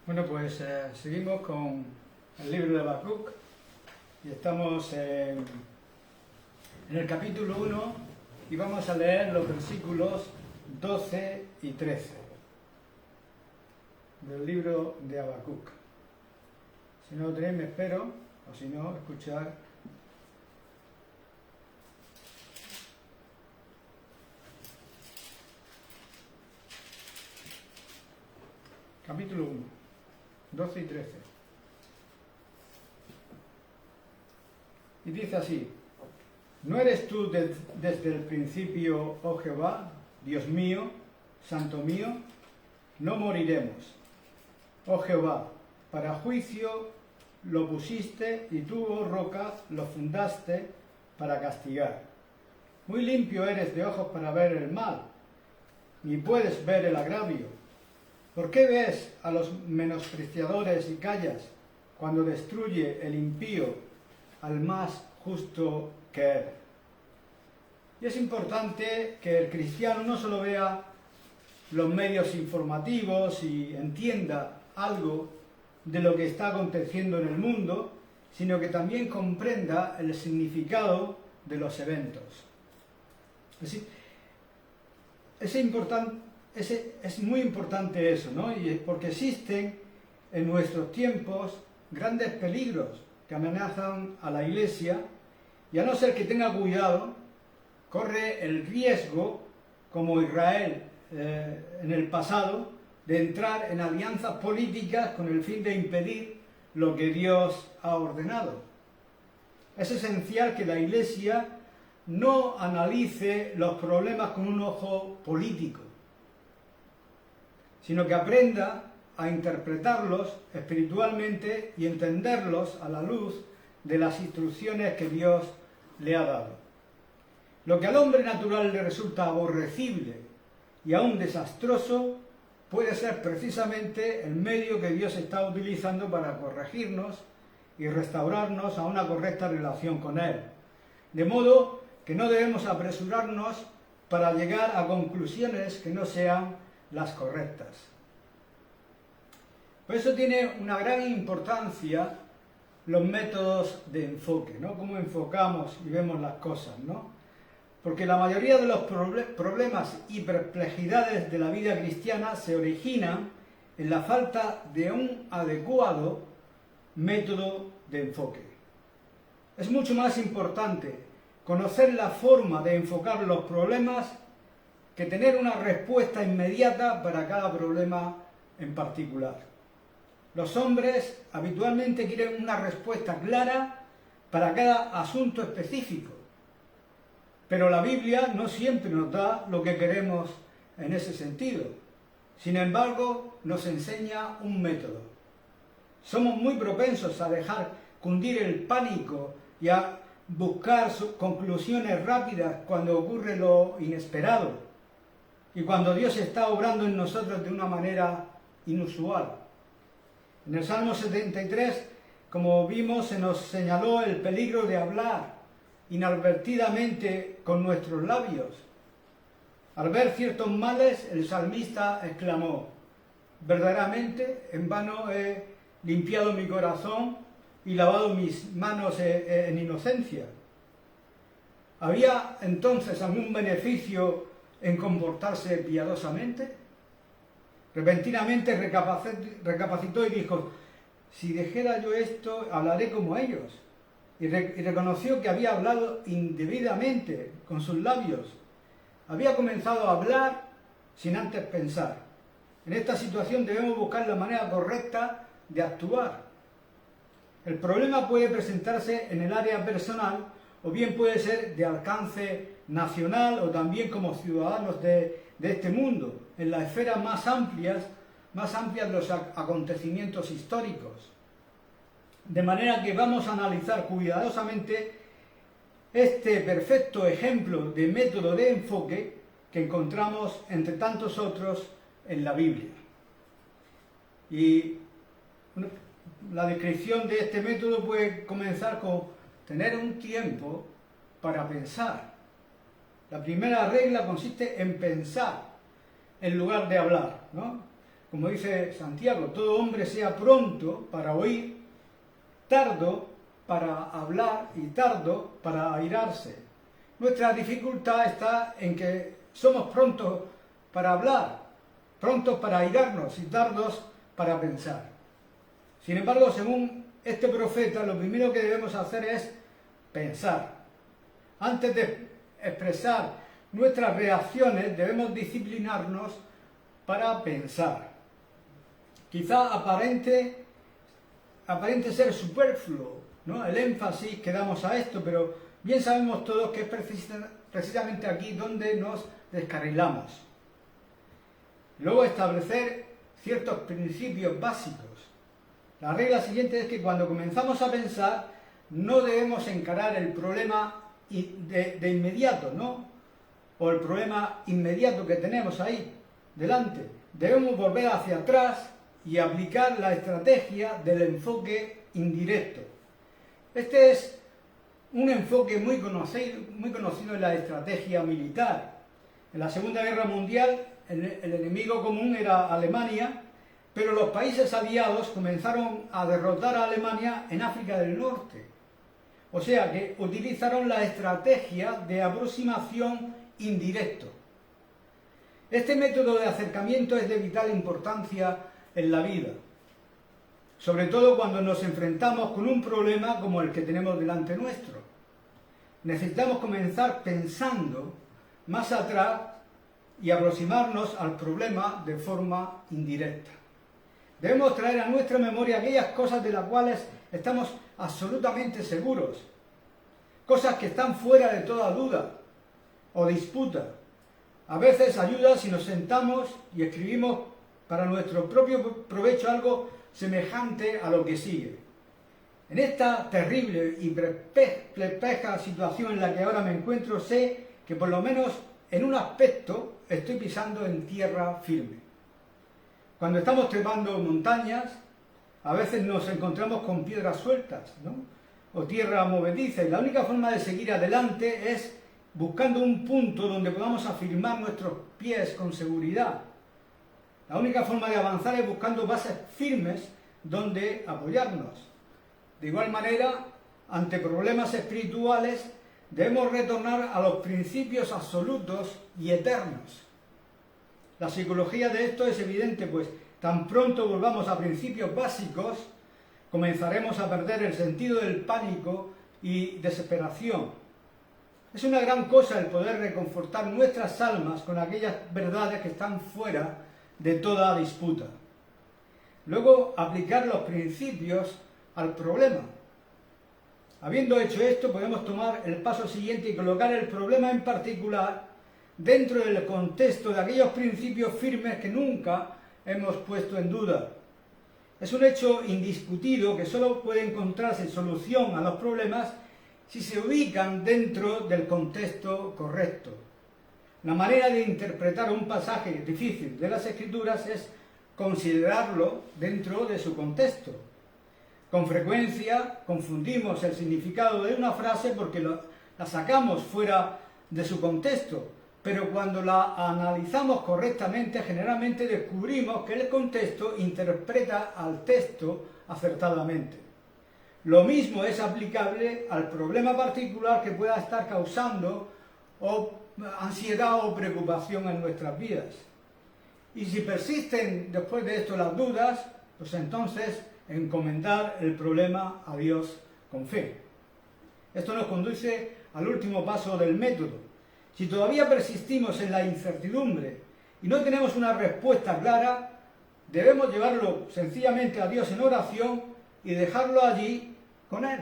Bueno, pues seguimos con el libro de Habacuc y estamos en el capítulo 1 y vamos a leer los versículos 12 y 13 del libro de Habacuc. Si no lo tenéis, me espero, o si no, escuchar. Capítulo 1, 12 y 13. Y dice así: ¿No eres tú desde el principio, oh Jehová, Dios mío, Santo mío? No moriremos. Oh Jehová, para juicio lo pusiste y tú, oh roca, lo fundaste para castigar. Muy limpio eres de ojos para ver el mal, ni puedes ver el agravio. ¿Por qué ves a los menospreciadores y callas cuando destruye el impío al más justo que él? Y es importante que el cristiano no solo vea los medios informativos y entienda algo de lo que está aconteciendo en el mundo, sino que también comprenda el significado de los eventos. Es muy importante eso, ¿no? Y es porque existen en nuestros tiempos grandes peligros que amenazan a la Iglesia, y a no ser que tenga cuidado, corre el riesgo, como Israel en el pasado, de entrar en alianzas políticas con el fin de impedir lo que Dios ha ordenado. Es esencial que la Iglesia no analice los problemas con un ojo político, sino que aprenda a interpretarlos espiritualmente y entenderlos a la luz de las instrucciones que Dios le ha dado. Lo que al hombre natural le resulta aborrecible y aún desastroso puede ser precisamente el medio que Dios está utilizando para corregirnos y restaurarnos a una correcta relación con Él. De modo que no debemos apresurarnos para llegar a conclusiones que no sean las correctas. Por eso tiene una gran importancia los métodos de enfoque, ¿no? Cómo enfocamos y vemos las cosas, ¿no? Porque la mayoría de los problemas y perplejidades de la vida cristiana se originan en la falta de un adecuado método de enfoque. Es mucho más importante conocer la forma de enfocar los problemas que tener una respuesta inmediata para cada problema en particular. Los hombres habitualmente quieren una respuesta clara para cada asunto específico, pero la Biblia no siempre nos da lo que queremos en ese sentido. Sin embargo, nos enseña un método. Somos muy propensos a dejar cundir el pánico y a buscar conclusiones rápidas cuando ocurre lo inesperado y cuando Dios está obrando en nosotros de una manera inusual. En el Salmo 73, como vimos, se nos señaló el peligro de hablar inadvertidamente con nuestros labios. Al ver ciertos males, el salmista exclamó: verdaderamente en vano he limpiado mi corazón y lavado mis manos en inocencia. ¿Había entonces algún beneficio en comportarse piadosamente? Repentinamente recapacitó y dijo: si dejara yo esto, hablaré como ellos. Y reconoció que había hablado indebidamente con sus labios. Había comenzado a hablar sin antes pensar. En esta situación debemos buscar la manera correcta de actuar. El problema puede presentarse en el área personal o bien puede ser de alcance nacional o también como ciudadanos de este mundo, en las esferas más amplias de los acontecimientos históricos. De manera que vamos a analizar cuidadosamente este perfecto ejemplo de método de enfoque que encontramos entre tantos otros en la Biblia. Y la descripción de este método puede comenzar con tener un tiempo para pensar. La primera regla consiste en pensar en lugar de hablar, ¿no? como dice Santiago, todo hombre sea pronto para oír, tardo para hablar y tardo para airarse. Nuestra dificultad está en que somos prontos para hablar, prontos para airarnos y tardos para pensar. Sin embargo, según este profeta, lo primero que debemos hacer es pensar. Antes de expresar nuestras reacciones, debemos disciplinarnos para pensar. Quizá aparente ser superfluo, ¿no?, el énfasis que damos a esto, pero bien sabemos todos que es precisamente aquí donde nos descarrilamos. Luego, establecer ciertos principios básicos. La regla siguiente es que cuando comenzamos a pensar, no debemos encarar el problema de inmediato, ¿no?, o el problema inmediato que tenemos ahí delante. Debemos volver hacia atrás y aplicar la estrategia del enfoque indirecto. Este es un enfoque muy conocido en la estrategia militar. En la Segunda Guerra Mundial, el enemigo común era Alemania, pero los países aliados comenzaron a derrotar a Alemania en África del Norte. O sea que utilizaron la estrategia de aproximación indirecto. Este método de acercamiento es de vital importancia en la vida, sobre todo cuando nos enfrentamos con un problema como el que tenemos delante nuestro. Necesitamos comenzar pensando más atrás y aproximarnos al problema de forma indirecta. Debemos traer a nuestra memoria aquellas cosas de las cuales estamos absolutamente seguros, cosas que están fuera de toda duda o disputa. A veces ayuda si nos sentamos y escribimos para nuestro propio provecho algo semejante a lo que sigue. En esta terrible y perpleja situación en la que ahora me encuentro, sé que por lo menos en un aspecto estoy pisando en tierra firme. Cuando estamos trepando montañas, a veces nos encontramos con piedras sueltas, ¿no?, o tierra movediza, y la única forma de seguir adelante es buscando un punto donde podamos afirmar nuestros pies con seguridad. La única forma de avanzar es buscando bases firmes donde apoyarnos. De igual manera, ante problemas espirituales, debemos retornar a los principios absolutos y eternos. La psicología de esto es evidente, pues tan pronto volvamos a principios básicos, comenzaremos a perder el sentido del pánico y desesperación. Es una gran cosa el poder reconfortar nuestras almas con aquellas verdades que están fuera de toda disputa. Luego, aplicar los principios al problema. Habiendo hecho esto, podemos tomar el paso siguiente y colocar el problema en particular dentro del contexto de aquellos principios firmes que nunca hemos puesto en duda. Es un hecho indiscutido que solo puede encontrarse solución a los problemas si se ubican dentro del contexto correcto. La manera de interpretar un pasaje difícil de las Escrituras es considerarlo dentro de su contexto. Con frecuencia confundimos el significado de una frase porque la sacamos fuera de su contexto, pero cuando la analizamos correctamente, generalmente descubrimos que el contexto interpreta al texto acertadamente. Lo mismo es aplicable al problema particular que pueda estar causando ansiedad o preocupación en nuestras vidas. Y si persisten después de esto las dudas, pues entonces encomendar el problema a Dios con fe. Esto nos conduce al último paso del método. Si todavía persistimos en la incertidumbre y no tenemos una respuesta clara, debemos llevarlo sencillamente a Dios en oración y dejarlo allí con Él.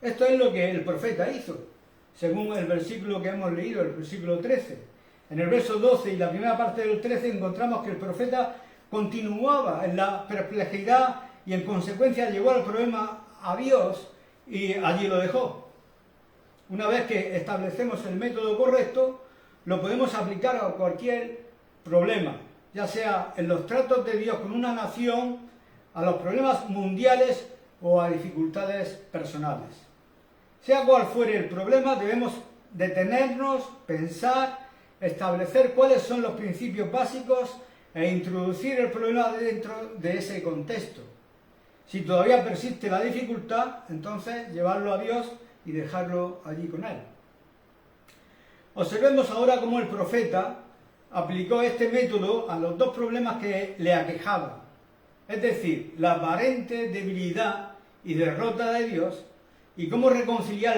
Esto es lo que el profeta hizo, según el versículo que hemos leído, el versículo 13. En el verso 12 y la primera parte del 13 encontramos que el profeta continuaba en la perplejidad y en consecuencia llevó el problema a Dios y allí lo dejó. Una vez que establecemos el método correcto, lo podemos aplicar a cualquier problema, ya sea en los tratos de Dios con una nación, a los problemas mundiales o a dificultades personales. Sea cual fuere el problema, debemos detenernos, pensar, establecer cuáles son los principios básicos e introducir el problema dentro de ese contexto. Si todavía persiste la dificultad, entonces llevarlo a Dios y dejarlo allí con Él. Observemos ahora cómo el profeta aplicó este método a los dos problemas que le aquejaban, es decir, la aparente debilidad y derrota de Dios, y cómo reconciliar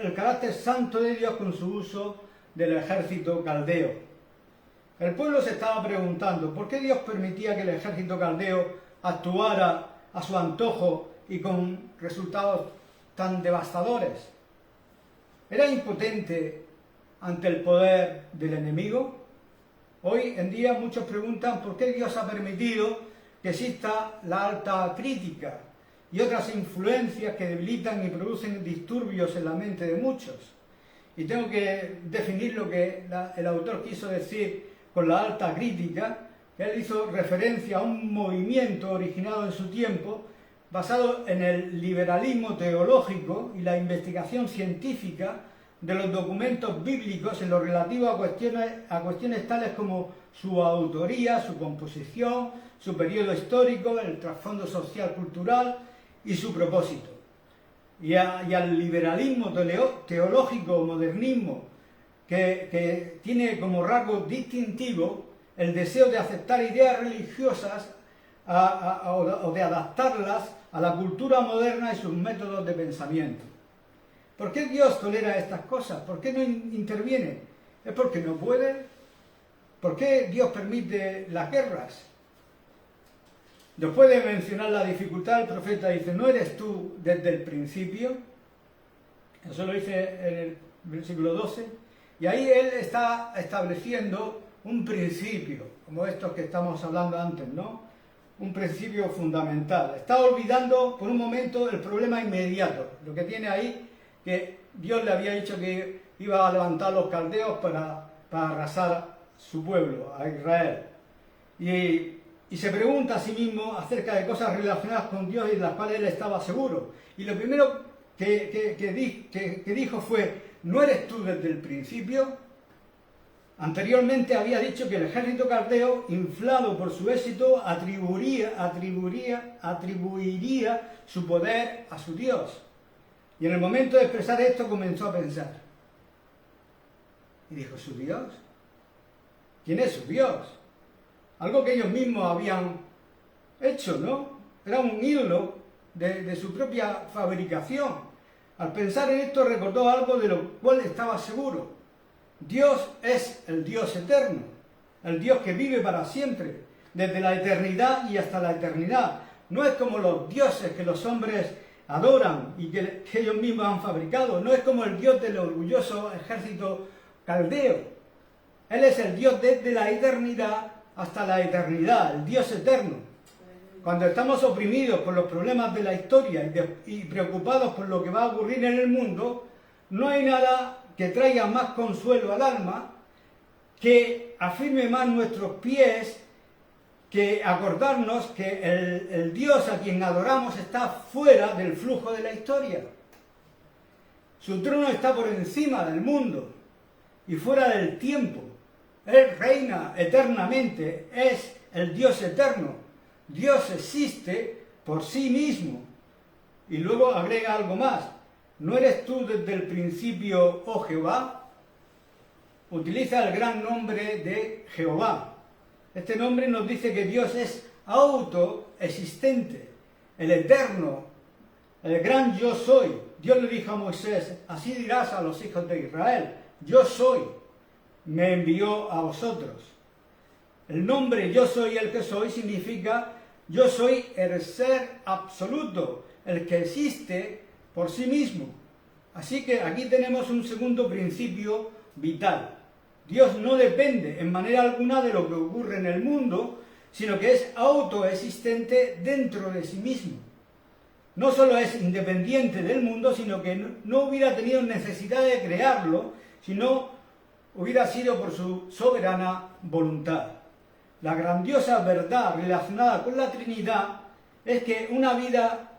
el carácter santo de Dios con su uso del ejército caldeo. El pueblo se estaba preguntando por qué Dios permitía que el ejército caldeo actuara a su antojo y con resultados tan devastadores. ¿Era impotente ante el poder del enemigo? Hoy en día muchos preguntan por qué Dios ha permitido que exista la alta crítica y otras influencias que debilitan y producen disturbios en la mente de muchos. Y tengo que definir lo que el autor quiso decir con la alta crítica, que él hizo referencia a un movimiento originado en su tiempo, basado en el liberalismo teológico y la investigación científica de los documentos bíblicos en lo relativo a cuestiones tales como su autoría, su composición, su periodo histórico, el trasfondo social cultural y su propósito. Y al liberalismo teológico o modernismo que tiene como rasgo distintivo el deseo de aceptar ideas religiosas o de adaptarlas a la cultura moderna y sus métodos de pensamiento. ¿Por qué Dios tolera estas cosas? ¿Por qué no interviene? ¿Es porque no puede? ¿Por qué Dios permite las guerras? Después de mencionar la dificultad, el profeta dice, ¿no eres tú desde el principio? Eso lo dice en el versículo 12. Y ahí él está estableciendo un principio, como estos que estamos hablando antes, ¿no? Un principio fundamental. Está olvidando por un momento el problema inmediato, lo que tiene ahí, que Dios le había dicho que iba a levantar los caldeos para arrasar su pueblo, a Israel. Y se pregunta a sí mismo acerca de cosas relacionadas con Dios y de las cuales él estaba seguro. Y lo primero que dijo fue, ¿no eres tú desde el principio? Anteriormente había dicho que el ejército caldeo, inflado por su éxito, atribuiría su poder a su Dios. Y en el momento de expresar esto comenzó a pensar. Y dijo, ¿su Dios? ¿Quién es su Dios? Algo que ellos mismos habían hecho, ¿no? Era un ídolo de su propia fabricación. Al pensar en esto recordó algo de lo cual estaba seguro. Dios es el Dios eterno, el Dios que vive para siempre, desde la eternidad y hasta la eternidad. No es como los dioses que los hombres adoran y que ellos mismos han fabricado. No es como el Dios del orgulloso ejército caldeo. Él es el Dios desde la eternidad hasta la eternidad, el Dios eterno. Cuando estamos oprimidos por los problemas de la historia y preocupados por lo que va a ocurrir en el mundo, no hay nada que traiga más consuelo al alma, que afirme más nuestros pies, que acordarnos que el Dios a quien adoramos está fuera del flujo de la historia. Su trono está por encima del mundo y fuera del tiempo. Él reina eternamente, es el Dios eterno. Dios existe por sí mismo. Y luego agrega algo más. ¿No eres tú desde el principio, oh Jehová? Utiliza el gran nombre de Jehová. Este nombre nos dice que Dios es autoexistente, el eterno, el gran yo soy. Dios le dijo a Moisés, así dirás a los hijos de Israel, yo soy, me envió a vosotros. El nombre yo soy el que soy significa yo soy el ser absoluto, el que existe por sí mismo. Así que aquí tenemos un segundo principio vital. Dios no depende en manera alguna de lo que ocurre en el mundo, sino que es autoexistente dentro de sí mismo. No solo es independiente del mundo, sino que no hubiera tenido necesidad de crearlo, sino hubiera sido por su soberana voluntad. La grandiosa verdad relacionada con la Trinidad es que una vida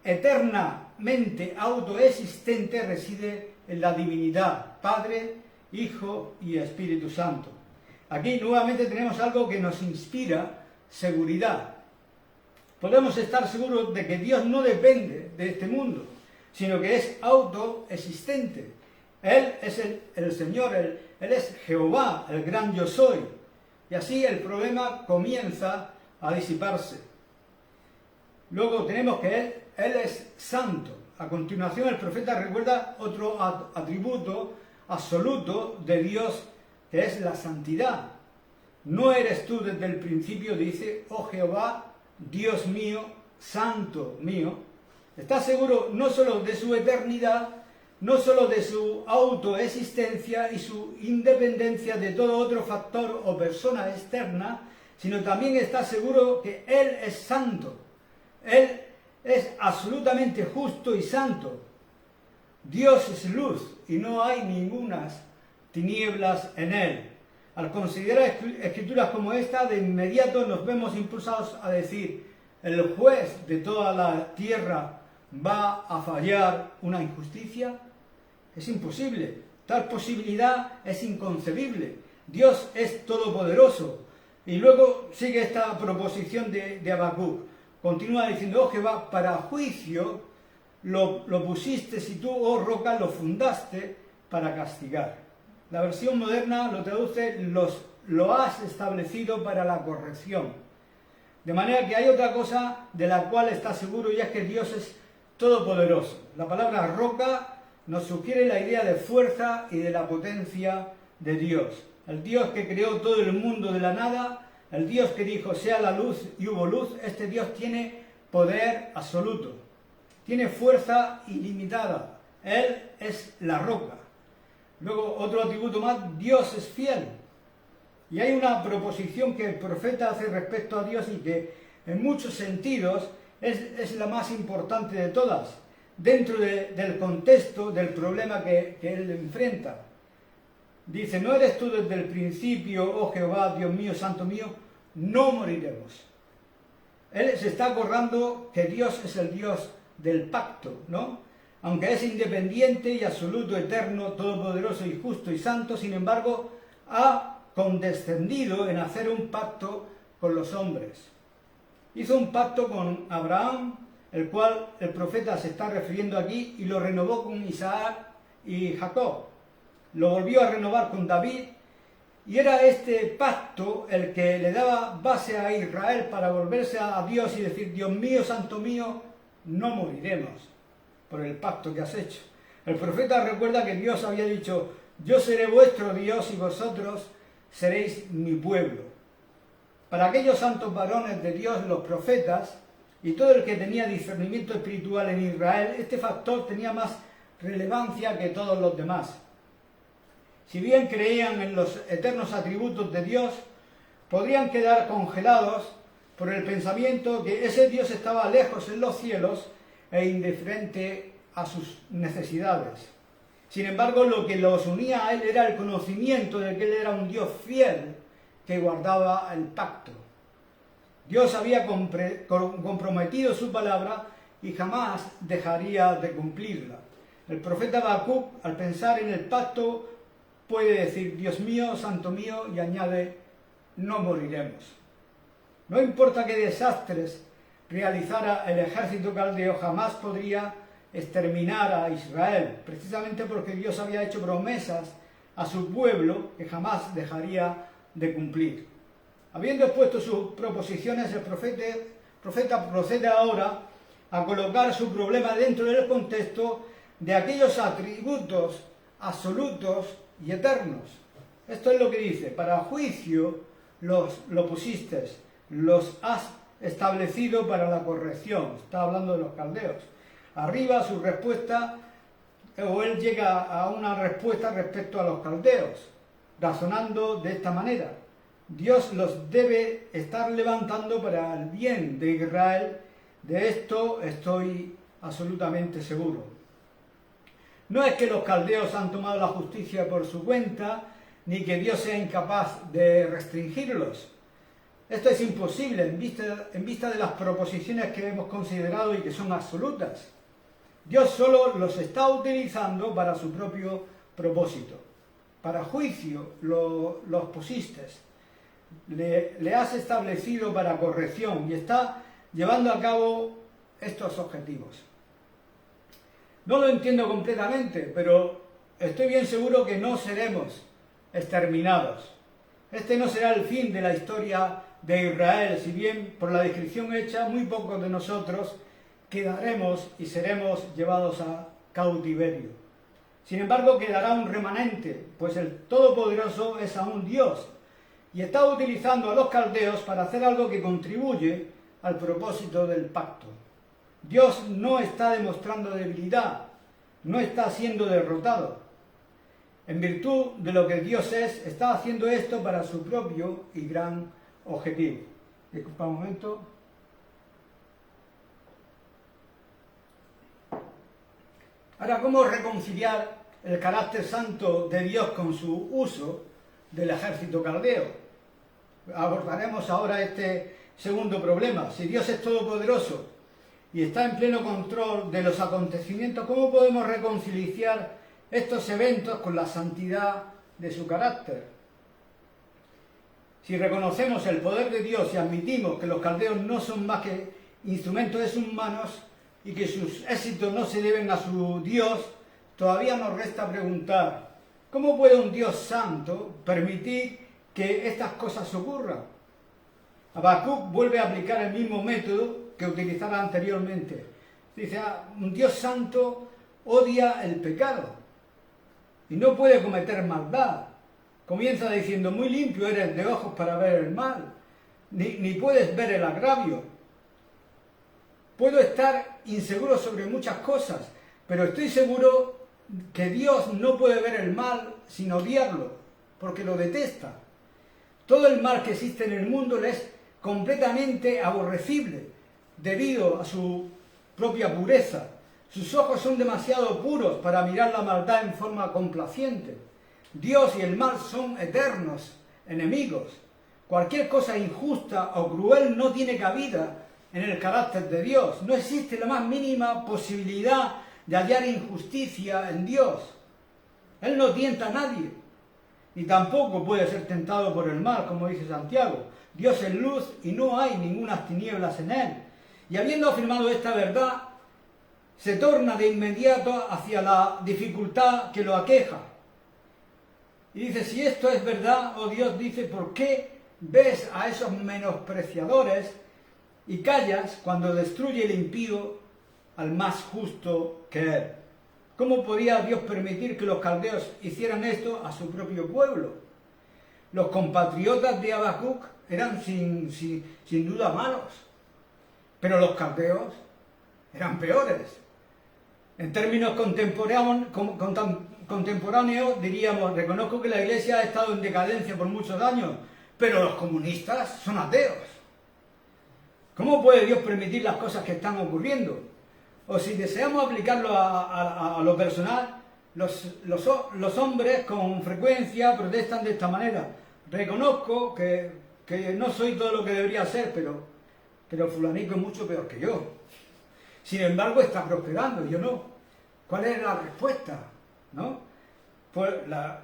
eternamente autoexistente reside en la divinidad, Padre, Hijo y Espíritu Santo. Aquí nuevamente tenemos algo que nos inspira seguridad. Podemos estar seguros de que Dios no depende de este mundo, sino que es autoexistente. Él es el Señor, Él es Jehová, el gran yo soy. Y así el problema comienza a disiparse. Luego tenemos que Él es santo. A continuación el profeta recuerda otro atributo absoluto de Dios, que es la santidad. No eres tú desde el principio, dice, oh Jehová, Dios mío, santo mío. ¿Estás seguro no solo de su eternidad, no solo de su autoexistencia y su independencia de todo otro factor o persona externa, sino también estás seguro que Él es santo? Él es absolutamente justo y santo. Dios es luz y no hay ningunas tinieblas en Él. Al considerar escrituras como esta, de inmediato nos vemos impulsados a decir: ¿el juez de toda la tierra va a fallar una injusticia? Es imposible. Tal posibilidad es inconcebible. Dios es todopoderoso. Y luego sigue esta proposición de Habacuc. Continúa diciendo: oh Jehová, para juicio lo pusiste, y tú, oh roca, lo fundaste para castigar. La versión moderna lo traduce: lo has establecido para la corrección. De manera que hay otra cosa de la cual está seguro, y es que Dios es todopoderoso. La palabra roca nos sugiere la idea de fuerza y de la potencia de Dios. El Dios que creó todo el mundo de la nada, el Dios que dijo sea la luz y hubo luz, este Dios tiene poder absoluto, tiene fuerza ilimitada. Él es la roca. Luego otro atributo más: Dios es fiel. Y hay una proposición que el profeta hace respecto a Dios y que en muchos sentidos es la más importante de todas, dentro del contexto del problema que él enfrenta. Dice: ¿no eres tú desde el principio, oh Jehová, Dios mío, santo mío? No moriremos. Él se está acordando que Dios es el Dios del pacto, ¿no? Aunque es independiente y absoluto, eterno, todopoderoso y justo y santo, sin embargo, ha condescendido en hacer un pacto con los hombres. Hizo un pacto con Abraham, el cual el profeta se está refiriendo aquí, y lo renovó con Isaac y Jacob. Lo volvió a renovar con David, y era este pacto el que le daba base a Israel para volverse a Dios y decir: Dios mío, santo mío, no moriremos por el pacto que has hecho. El profeta recuerda que Dios había dicho: yo seré vuestro Dios y vosotros seréis mi pueblo. Para aquellos santos varones de Dios, los profetas, y todo el que tenía discernimiento espiritual en Israel, este factor tenía más relevancia que todos los demás. Si bien creían en los eternos atributos de Dios, podrían quedar congelados por el pensamiento que ese Dios estaba lejos en los cielos e indiferente a sus necesidades. Sin embargo, lo que los unía a él era el conocimiento de que él era un Dios fiel que guardaba el pacto. Dios había comprometido su palabra y jamás dejaría de cumplirla. El profeta Habacuc, al pensar en el pacto, puede decir: Dios mío, santo mío, y añade: no moriremos. No importa qué desastres realizara el ejército caldeo, jamás podría exterminar a Israel, precisamente porque Dios había hecho promesas a su pueblo que jamás dejaría de cumplir. Habiendo expuesto sus proposiciones, el profeta procede ahora a colocar su problema dentro del contexto de aquellos atributos absolutos y eternos. Esto es lo que dice: para juicio lo pusiste, los has establecido para la corrección. Está hablando de los caldeos. Arriba su respuesta, o él llega a una respuesta respecto a los caldeos, razonando de esta manera: Dios los debe estar levantando para el bien de Israel. De esto estoy absolutamente seguro. No es que los caldeos han tomado la justicia por su cuenta, ni que Dios sea incapaz de restringirlos. Esto es imposible en vista de las proposiciones que hemos considerado y que son absolutas. Dios solo los está utilizando para su propio propósito. Para juicio los pusiste. le has establecido para corrección y está llevando a cabo estos objetivos. No lo entiendo completamente, pero estoy bien seguro que no seremos exterminados. Este no será el fin de la historia de Israel, si bien por la descripción hecha muy pocos de nosotros quedaremos y seremos llevados a cautiverio. Sin embargo, quedará un remanente, pues el Todopoderoso es aún Dios y está utilizando a los caldeos para hacer algo que contribuye al propósito del pacto. Dios no está demostrando debilidad, no está siendo derrotado. En virtud de lo que Dios es, está haciendo esto para su propio y gran objetivo. Disculpa un momento. Ahora, ¿cómo reconciliar el carácter santo de Dios con su uso del ejército caldeo? Abordaremos ahora este segundo problema. Si Dios es todopoderoso y está en pleno control de los acontecimientos, ¿cómo podemos reconciliar estos eventos con la santidad de su carácter? Si reconocemos el poder de Dios y admitimos que los caldeos no son más que instrumentos de sus manos y que sus éxitos no se deben a su Dios, todavía nos resta preguntar, ¿cómo puede un Dios santo permitir que estas cosas ocurran? Habacuc vuelve a aplicar el mismo método que utilizara anteriormente. Dice, un Dios santo odia el pecado y no puede cometer maldad. Comienza diciendo, muy limpio eres de ojos para ver el mal, ni puedes ver el agravio. Puedo estar inseguro sobre muchas cosas, pero estoy seguro que Dios no puede ver el mal sin odiarlo, porque lo detesta. Todo el mal que existe en el mundo le es completamente aborrecible, debido a su propia pureza. Sus ojos son demasiado puros para mirar la maldad en forma complaciente. Dios y el mal son eternos enemigos. Cualquier cosa injusta o cruel no tiene cabida en el carácter de Dios. No existe la más mínima posibilidad de hallar injusticia en Dios. Él no tienta a nadie, ni tampoco puede ser tentado por el mal, como dice Santiago. Dios es luz y no hay ninguna tinieblas en él. Y habiendo afirmado esta verdad, se torna de inmediato hacia la dificultad que lo aqueja. Y dice, si esto es verdad, oh Dios, dice, ¿por qué ves a esos menospreciadores y callas cuando destruye el impío al más justo que él? ¿Cómo podía Dios permitir que los caldeos hicieran esto a su propio pueblo? Los compatriotas de Habacuc eran sin duda malos, pero los caldeos eran peores. En términos contemporáneos diríamos, reconozco que la Iglesia ha estado en decadencia por muchos años, pero los comunistas son ateos. ¿Cómo puede Dios permitir las cosas que están ocurriendo? O si deseamos aplicarlo a lo personal, los hombres con frecuencia protestan de esta manera. Reconozco que no soy todo lo que debería ser, pero fulanico es mucho peor que yo. Sin embargo, está prosperando, yo no. ¿Cuál es la respuesta? ¿No? Pues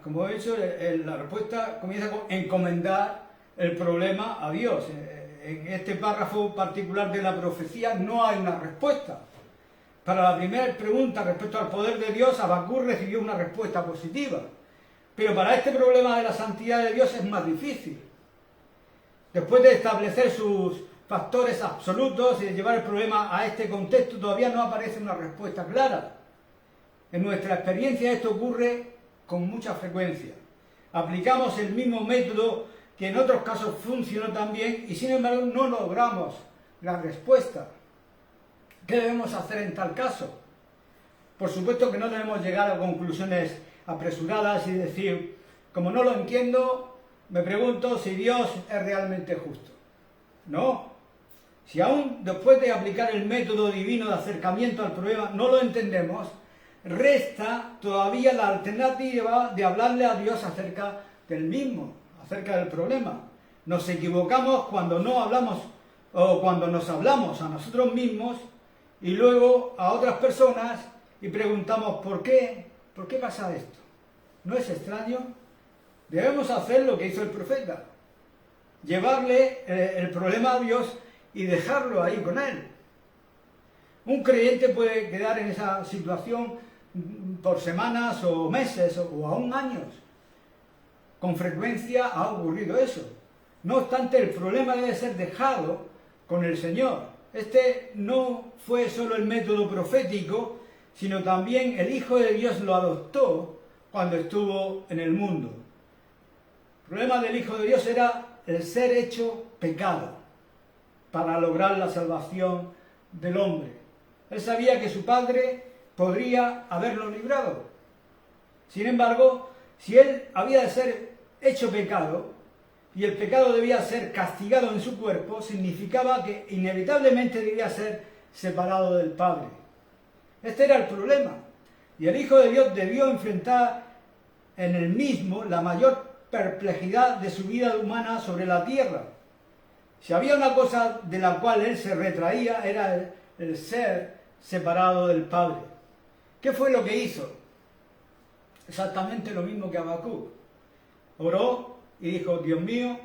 como he dicho, la respuesta comienza con encomendar el problema a Dios. En este párrafo particular de la profecía no hay una respuesta. Para la primera pregunta respecto al poder de Dios, Habacuc recibió una respuesta positiva. Pero para este problema de la santidad de Dios es más difícil. Después de establecer sus factores absolutos y de llevar el problema a este contexto, todavía no aparece una respuesta clara. En nuestra experiencia esto ocurre con mucha frecuencia. Aplicamos el mismo método que en otros casos funcionó también y sin embargo no logramos la respuesta. ¿Qué debemos hacer en tal caso? Por supuesto que no debemos llegar a conclusiones apresuradas y decir, como no lo entiendo, me pregunto si Dios es realmente justo. No. Si aún después de aplicar el método divino de acercamiento al problema no lo entendemos, resta todavía la alternativa de hablarle a Dios acerca del mismo, acerca del problema. Nos equivocamos cuando no hablamos o cuando nos hablamos a nosotros mismos y luego a otras personas y preguntamos ¿por qué pasa esto? ¿No es extraño? Debemos hacer lo que hizo el profeta. llevarle el problema a Dios y dejarlo ahí con Él. Un creyente puede quedar en esa situación por semanas o meses o aún años. Con frecuencia ha ocurrido eso. No obstante, el problema debe ser dejado con el Señor. Este no fue solo el método profético, sino también el Hijo de Dios lo adoptó cuando estuvo en el mundo. El problema del Hijo de Dios era el ser hecho pecado para lograr la salvación del hombre. Él sabía que su Padre podría haberlo librado. Sin embargo, si él había de ser hecho pecado y el pecado debía ser castigado en su cuerpo, significaba que inevitablemente debía ser separado del Padre. Este era el problema. Y el Hijo de Dios debió enfrentar en él mismo la mayor perplejidad de su vida humana sobre la tierra. Si había una cosa de la cual él se retraía, era el ser separado del Padre. ¿Qué fue lo que hizo? Exactamente lo mismo que Habacuc. Oró y dijo: Dios mío,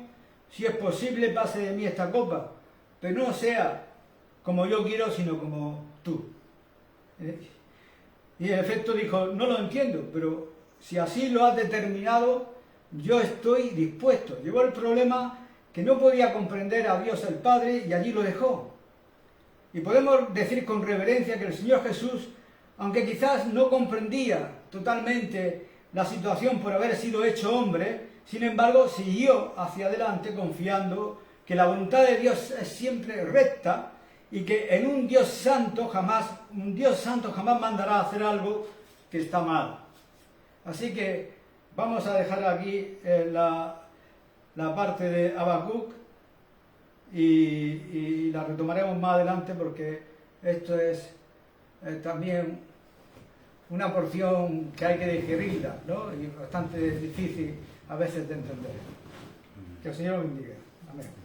si es posible, pase de mí esta copa, pero no sea como yo quiero, sino como tú. Y en efecto dijo: no lo entiendo, pero si así lo has determinado, yo estoy dispuesto. Llegó el problema que no podía comprender a Dios el Padre y allí lo dejó. Y podemos decir con reverencia que el Señor Jesús, aunque quizás no comprendía totalmente la situación por haber sido hecho hombre, sin embargo siguió hacia adelante confiando que la voluntad de Dios es siempre recta y que en un Dios santo jamás mandará a hacer algo que está mal. Así que vamos a dejar aquí la parte de Habacuc y la retomaremos más adelante, porque esto es también una porción que hay que digerirla, ¿no? Y bastante difícil a veces de entender. Que el Señor bendiga. Amén.